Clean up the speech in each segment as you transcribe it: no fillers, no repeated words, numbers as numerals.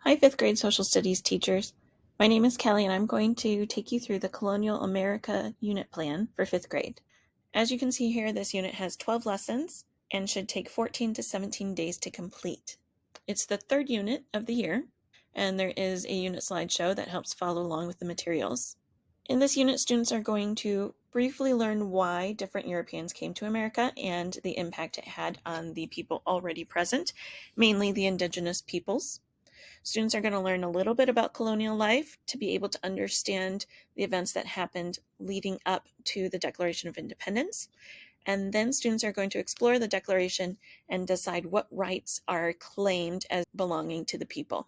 Hi, fifth grade social studies teachers. My name is Kelly and I'm going to take you through the Colonial America unit plan for fifth grade. As you can see here, this unit has 12 lessons and should take 14 to 17 days to complete. It's the third unit of the year, and there is a unit slideshow that helps follow along with the materials. In this unit, students are going to briefly learn why different Europeans came to America and the impact it had on the people already present, mainly the indigenous peoples. Students are going to learn a little bit about colonial life to be able to understand the events that happened leading up to the Declaration of Independence. And then students are going to explore the Declaration and decide what rights are claimed as belonging to the people.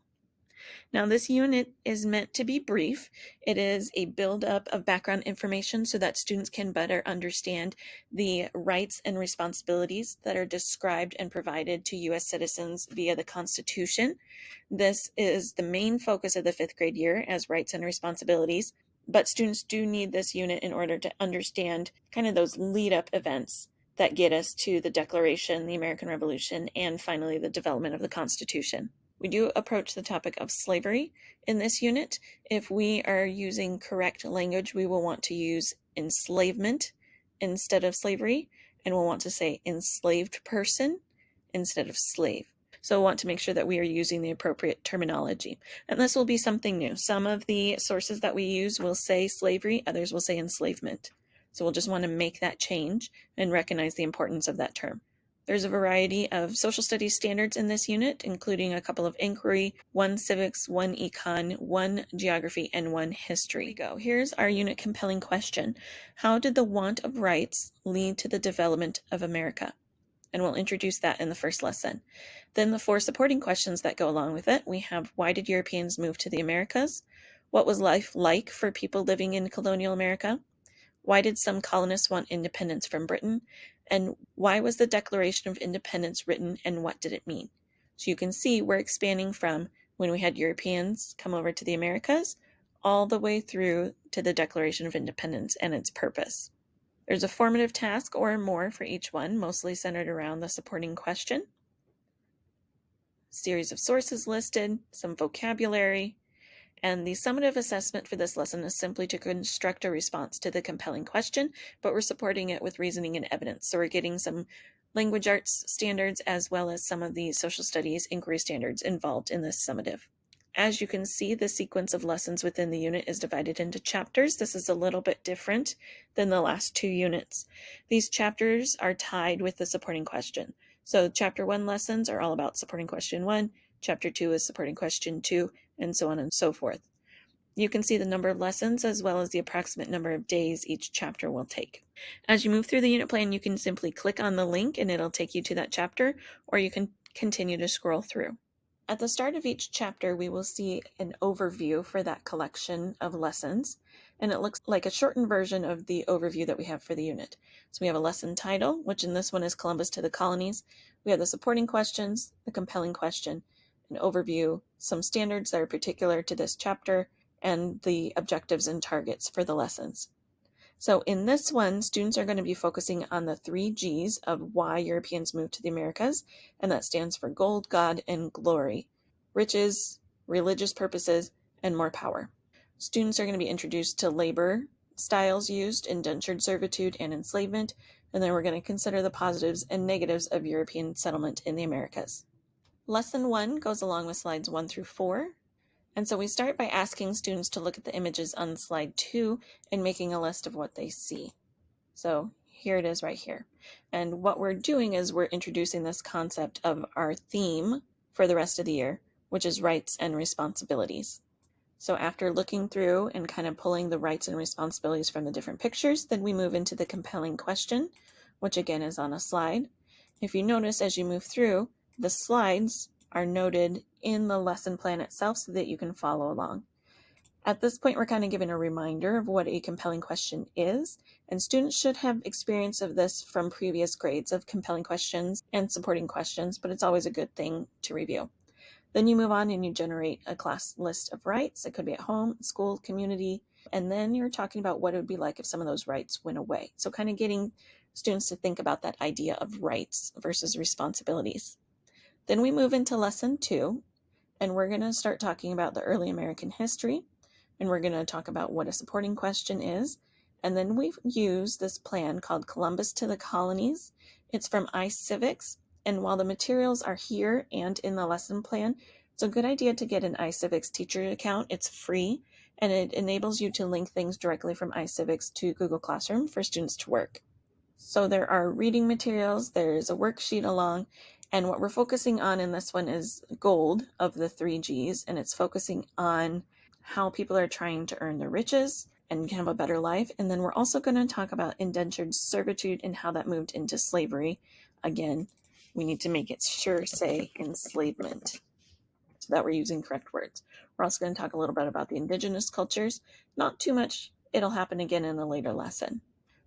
Now, this unit is meant to be brief. It is a buildup of background information so that students can better understand the rights and responsibilities that are described and provided to U.S. citizens via the Constitution. This is the main focus of the fifth grade year as rights and responsibilities, but students do need this unit in order to understand kind of those lead-up events that get us to the Declaration, the American Revolution, and finally the development of the Constitution. We do approach the topic of slavery in this unit. If we are using correct language, we will want to use enslavement instead of slavery, and we'll want to say enslaved person instead of slave. So we'll want to make sure that we are using the appropriate terminology. And this will be something new. Some of the sources that we use will say slavery, others will say enslavement. So we'll just want to make that change and recognize the importance of that term. There's a variety of social studies standards in this unit, including a couple of inquiry, 1 civics, 1 econ, 1 geography, and 1 history. Here's our unit compelling question. How did the want of rights lead to the development of America? And we'll introduce that in the first lesson. Then the 4 supporting questions that go along with it. We have, why did Europeans move to the Americas? What was life like for people living in colonial America? Why did some colonists want independence from Britain? And why was the Declaration of Independence written and what did it mean? So you can see we're expanding from when we had Europeans come over to the Americas all the way through to the Declaration of Independence and its purpose. There's a formative task or more for each one, mostly centered around the supporting question. Series of sources listed, some vocabulary, and the summative assessment for this lesson is simply to construct a response to the compelling question, but we're supporting it with reasoning and evidence. So we're getting some language arts standards as well as some of the social studies inquiry standards involved in this summative. As you can see, the sequence of lessons within the unit is divided into chapters. This is a little bit different than the last 2 units. These chapters are tied with the supporting question. So chapter 1 lessons are all about supporting question 1, chapter 2 is supporting question 2, and so on and so forth. You can see the number of lessons as well as the approximate number of days each chapter will take. As you move through the unit plan, you can simply click on the link and it'll take you to that chapter, or you can continue to scroll through. At the start of each chapter, we will see an overview for that collection of lessons, and it looks like a shortened version of the overview that we have for the unit. So we have a lesson title, which in this one is Columbus to the Colonies. We have the supporting questions, the compelling question, an overview, some standards that are particular to this chapter, and the objectives and targets for the lessons. So in this one, students are going to be focusing on the 3 G's of why Europeans moved to the Americas, and that stands for gold, God, and glory, riches, religious purposes, and more power. Students are going to be introduced to labor styles used, indentured servitude, and enslavement, and then we're going to consider the positives and negatives of European settlement in the Americas. Lesson 1 goes along with slides 1 through 4. And so we start by asking students to look at the images on slide 2 and making a list of what they see. So here it is right here. And what we're doing is we're introducing this concept of our theme for the rest of the year, which is rights and responsibilities. So after looking through and kind of pulling the rights and responsibilities from the different pictures, then we move into the compelling question, which again is on a slide. If you notice as you move through, the slides are noted in the lesson plan itself so that you can follow along. At this point, we're kind of given a reminder of what a compelling question is, and students should have experience of this from previous grades of compelling questions and supporting questions, but it's always a good thing to review. Then you move on and you generate a class list of rights. It could be at home, school, community, and then you're talking about what it would be like if some of those rights went away. So kind of getting students to think about that idea of rights versus responsibilities. Then we move into lesson 2, And we're going to start talking about the early American history, and we're going to talk about what a supporting question is. And then we use this plan called Columbus to the Colonies. It's from iCivics, and while the materials are here and in the lesson plan, it's a good idea to get an iCivics teacher account. It's free, and it enables you to link things directly from iCivics to Google Classroom for students to work. So there are reading materials, there's a worksheet along, and what we're focusing on in this one is gold of the 3Gs, and it's focusing on how people are trying to earn their riches and have a better life. And then we're also going to talk about indentured servitude and how that moved into slavery. Again, we need to make it sure say enslavement so that we're using correct words. We're also going to talk a little bit about the indigenous cultures. Not too much. It'll happen again in a later lesson.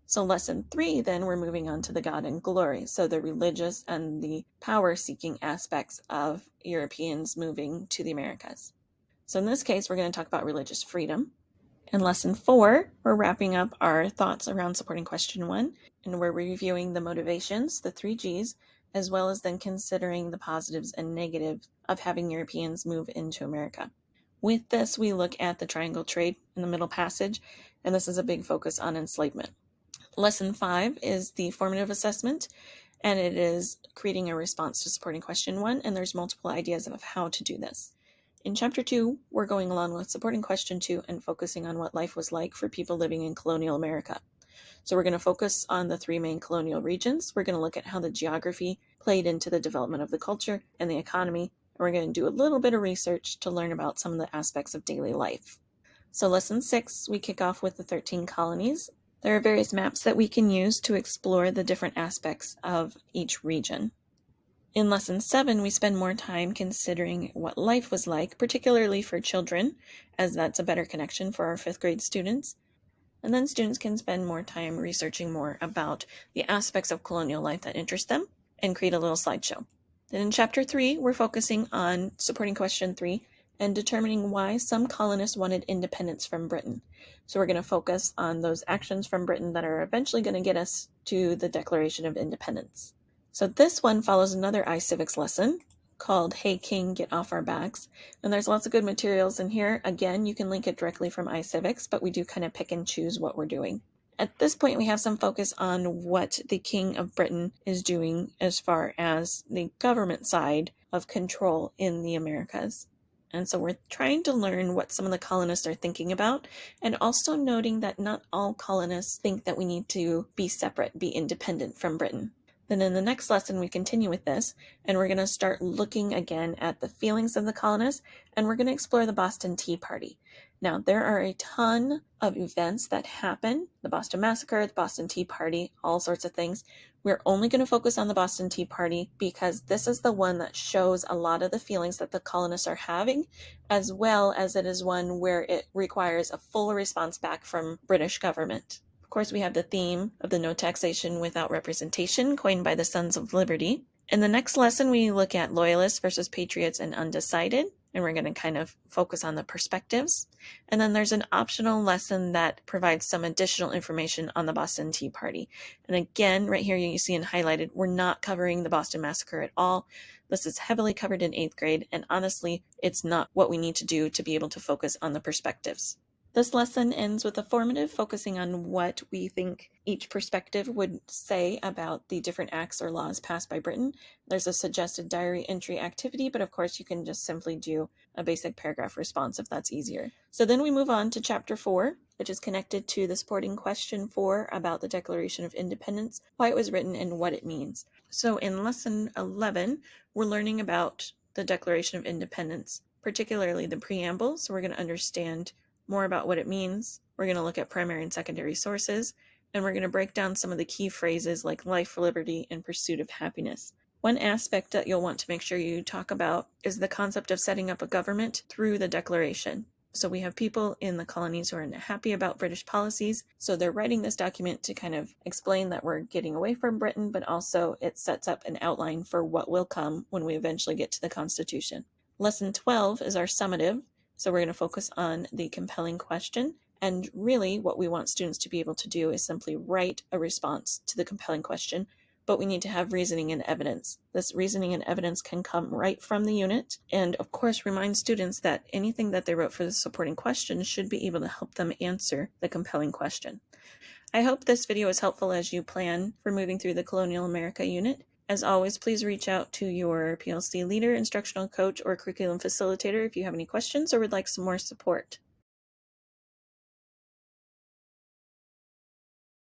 So lesson 3, then we're moving on to the God and glory. So the religious and the power-seeking aspects of Europeans moving to the Americas. So in this case, we're going to talk about religious freedom. In lesson 4, we're wrapping up our thoughts around supporting question 1, and we're reviewing the motivations, the 3Gs, as well as then considering the positives and negatives of having Europeans move into America. With this, we look at the triangle trade in the middle passage, and this is a big focus on enslavement. Lesson 5 is the formative assessment, and it is creating a response to supporting question 1, and there's multiple ideas of how to do this. In chapter 2, we're going along with supporting question 2 and focusing on what life was like for people living in colonial America. So we're going to focus on the 3 main colonial regions. We're going to look at how the geography played into the development of the culture and the economy, and we're going to do a little bit of research to learn about some of the aspects of daily life. So lesson 6, we kick off with the 13 colonies. There are various maps that we can use to explore the different aspects of each region. In lesson 7, we spend more time considering what life was like, particularly for children, as that's a better connection for our 5th grade students. And then students can spend more time researching more about the aspects of colonial life that interest them and create a little slideshow. Then in chapter 3, we're focusing on supporting question 3 and determining why some colonists wanted independence from Britain. So we're going to focus on those actions from Britain that are eventually going to get us to the Declaration of Independence. So this one follows another iCivics lesson called Hey King, Get Off Our Backs. And there's lots of good materials in here. Again, you can link it directly from iCivics, but we do kind of pick and choose what we're doing. At this point, we have some focus on what the King of Britain is doing as far as the government side of control in the Americas. And so we're trying to learn what some of the colonists are thinking about, and also noting that not all colonists think that we need to be separate, be independent from Britain. Then in the next lesson, we continue with this, and we're going to start looking again at the feelings of the colonists, and we're going to explore the Boston Tea Party. Now, there are a ton of events that happen, the Boston Massacre, the Boston Tea Party, all sorts of things. We're only going to focus on the Boston Tea Party because this is the one that shows a lot of the feelings that the colonists are having, as well as it is one where it requires a full response back from British government. Of course, we have the theme of the no taxation without representation, coined by the Sons of Liberty. In the next lesson, we look at loyalists versus patriots and undecided, and we're going to kind of focus on the perspectives. And then there's an optional lesson that provides some additional information on the Boston Tea Party. And again, right here you see in highlighted, we're not covering the Boston Massacre at all. This is heavily covered in 8th grade, and honestly, it's not what we need to do to be able to focus on the perspectives. This lesson ends with a formative focusing on what we think each perspective would say about the different acts or laws passed by Britain. There's a suggested diary entry activity, but of course you can just simply do a basic paragraph response if that's easier. So then we move on to chapter 4, which is connected to the supporting question 4 about the Declaration of Independence, why it was written and what it means. So in lesson 11, we're learning about the Declaration of Independence, particularly the preamble. So we're going to understand more about what it means. We're going to look at primary and secondary sources, and we're going to break down some of the key phrases like life, liberty, and pursuit of happiness. One aspect that you'll want to make sure you talk about is the concept of setting up a government through the Declaration. So we have people in the colonies who are unhappy about British policies, so they're writing this document to kind of explain that we're getting away from Britain, but also it sets up an outline for what will come when we eventually get to the Constitution. Lesson 12 is our summative. So we're going to focus on the compelling question, and really what we want students to be able to do is simply write a response to the compelling question but we need to have reasoning and evidence. This reasoning and evidence can come right from the unit, and of course remind students that anything that they wrote for the supporting question should be able to help them answer the compelling question. I hope this video is helpful as you plan for moving through the Colonial America unit. As always, please reach out to your PLC leader, instructional coach, or curriculum facilitator if you have any questions or would like some more support.